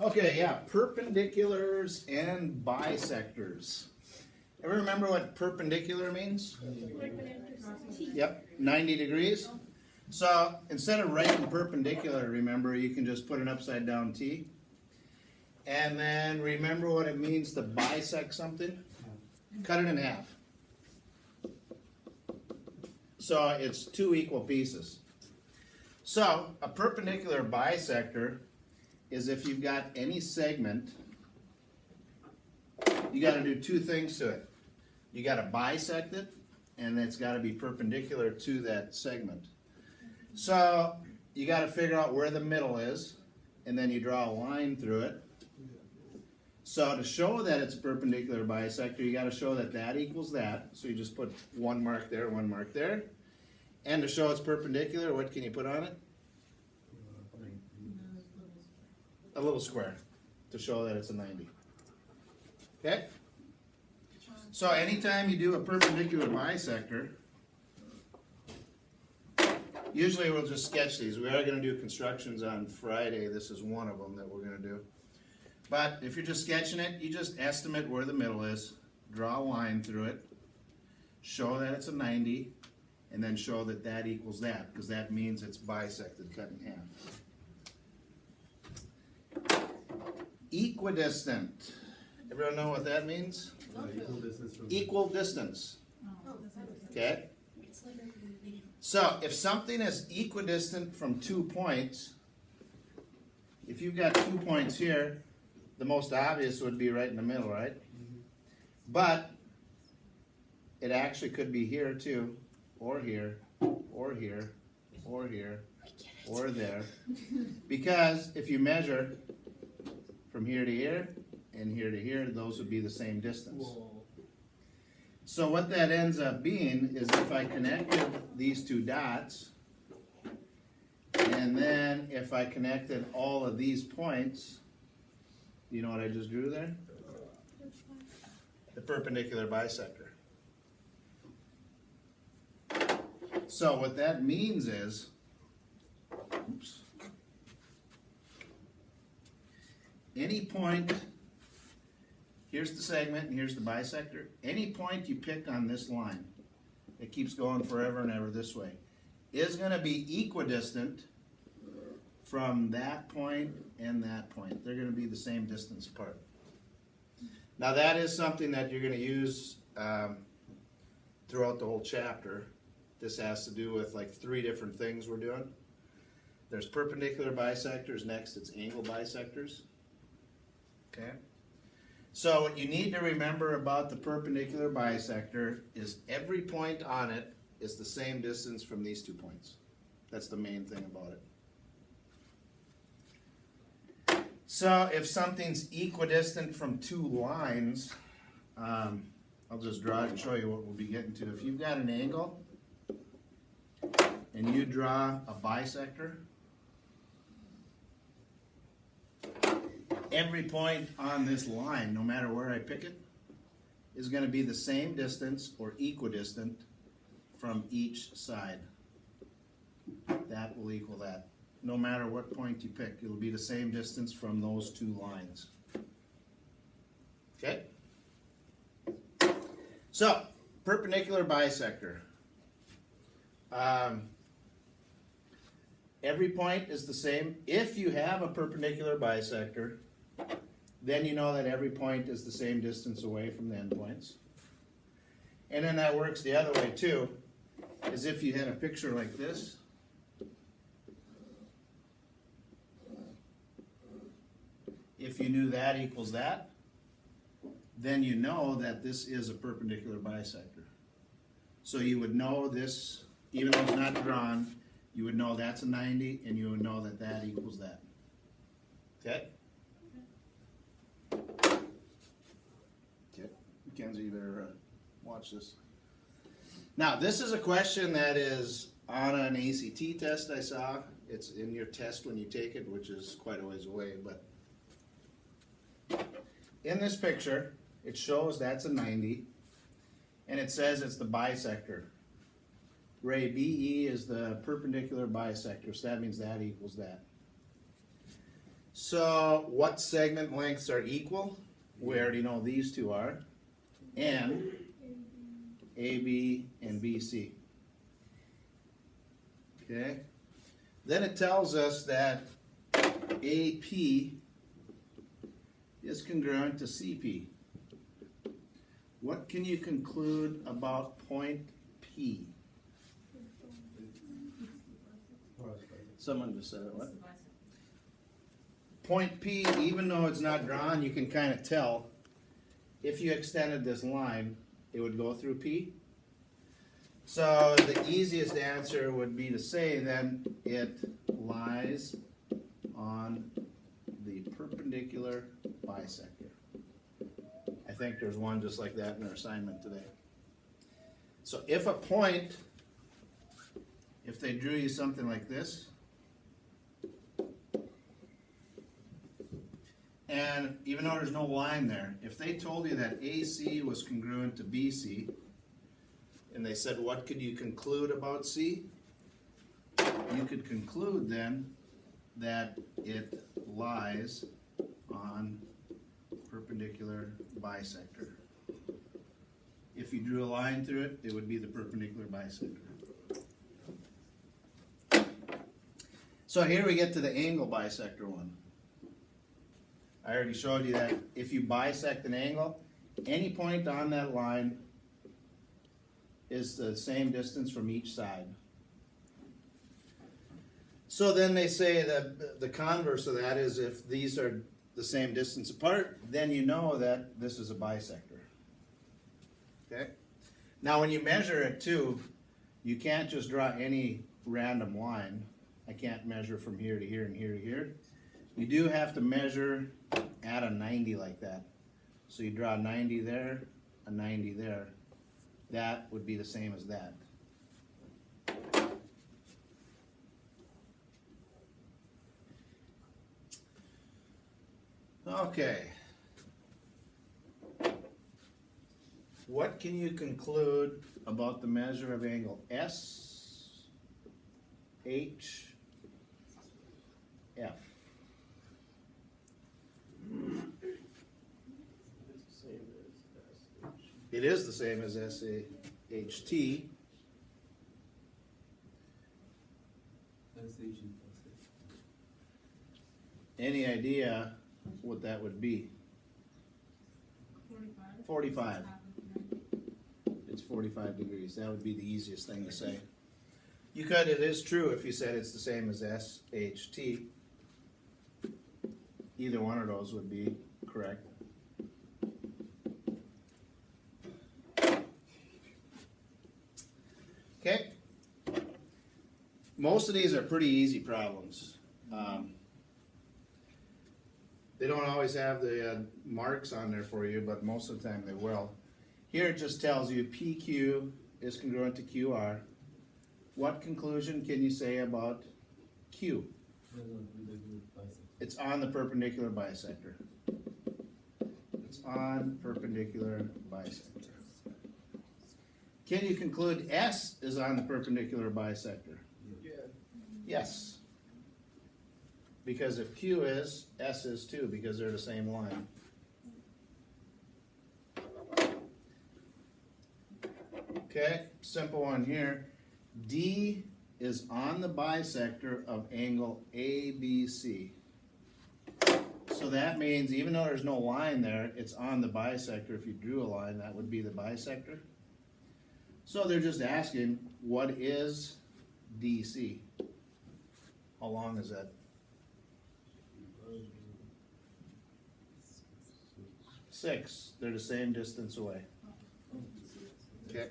Okay, yeah, perpendiculars and bisectors. Ever remember what perpendicular means? Yep, 90 degrees. So instead of writing perpendicular, remember, you can just put an upside down T. And then remember what it means to bisect something? Cut it in half. So it's two equal pieces. So a perpendicular bisector is if you've got any segment, you got to do two things to it. You got to bisect it, and it's got to be perpendicular to that segment. So you got to figure out where the middle is, and then you draw a line through it. So to show that it's a perpendicular bisector, you got to show that that equals that. So you just put one mark there, one mark there. And to show it's perpendicular, what can you put on it? A little square to show that it's a 90. Okay? So anytime you do a perpendicular bisector, usually we'll just sketch these. We are going to do constructions on Friday. This is one of them that we're going to do. But if you're just sketching it, you just estimate where the middle is, draw a line through it, show that it's a 90, and then show that that equals that, because that means it's bisected, cut in half. Equidistant. Everyone know what that means? Equal distance from Equal distance. Okay? So if something is equidistant from 2 points, if you've got 2 points here, the most obvious would be right in the middle, right? But it actually could be here too, or here, or here, or here, or there. Because if you measure from here to here and here to here, those would be the same distance. So what that ends up being is if I connected these two dots, and then if I connected all of these points, you know what I just drew there? The perpendicular bisector. So what that means is, oops, any point, here's the segment and here's the bisector, any point you pick on this line, it keeps going forever and ever this way, is going to be equidistant from that point and that point. They're going to be the same distance apart. Now that is something that you're going to use throughout the whole chapter. This has to do with like 3 different things we're doing. There's perpendicular bisectors, next it's angle bisectors. Okay? So what you need to remember about the perpendicular bisector is every point on it is the same distance from these 2 points. That's the main thing about it. So if something's equidistant from 2 lines, I'll just draw it and show you what we'll be getting to. If you've got an angle and you draw a bisector, every point on this line, no matter where I pick it, is going to be the same distance or equidistant from each side. That will equal that. No matter what point you pick, it'll be the same distance from those 2 lines. Okay? So, perpendicular bisector. Every point is the same. If you have a perpendicular bisector, then you know that every point is the same distance away from the endpoints. And then that works the other way too, is if you had a picture like this. If you knew that equals that, then you know that this is a perpendicular bisector. So you would know this, even though it's not drawn, you would know that's a 90, and you would know that that equals that. Okay? Okay, Mackenzie, you better watch this. Now, this is a question that is on an ACT test I saw. It's in your test when you take it, which is quite a ways away, but in this picture, it shows that's a 90, and it says it's the bisector. Ray, BE is the perpendicular bisector, so that means that equals that. So what segment lengths are equal? We already know these two are. And AB and BC. Okay? Then it tells us that AP is congruent to CP. What can you conclude about point P? Someone just said it, what? Point P, even though it's not drawn, you can kind of tell if you extended this line, it would go through P. So the easiest answer would be to say then it lies on the perpendicular bisector. I think there's one just like that in our assignment today. So if a point, if they drew you something like this, and even though there's no line there, if they told you that AC was congruent to BC, and they said, what could you conclude about C? You could conclude then that it lies on perpendicular bisector. If you drew a line through it, it would be the perpendicular bisector. So here we get to the angle bisector one. I already showed you that if you bisect an angle, any point on that line is the same distance from each side. So then they say that the converse of that is if these are the same distance apart, then you know that this is a bisector. Okay? Now when you measure it too, you can't just draw any random line. I can't measure from here to here and here to here. You do have to measure at a 90 like that. So you draw a 90 there, a 90 there. That would be the same as that. Okay. What can you conclude about the measure of angle S, H, F? It is the same as SAHT. Any idea what that would be? 45. It's 45 degrees. That would be the easiest thing to say. You could, it is true if you said it's the same as SHT. Either one of those would be correct. Okay. Most of these are pretty easy problems. They don't always have the marks on there for you, but most of the time they will. Here it just tells you PQ is congruent to QR. What conclusion can you say about Q? It's on the perpendicular bisector. It's on perpendicular bisector. Can you conclude S is on the perpendicular bisector? Yeah. Yes. Because if Q is, S is too, because they're the same line. Okay, simple one here. D is on the bisector of angle ABC. So that means even though there's no line there, it's on the bisector. If you drew a line, that would be the bisector. So they're just asking, what is DC? How long is that? 6. They're the same distance away. Okay.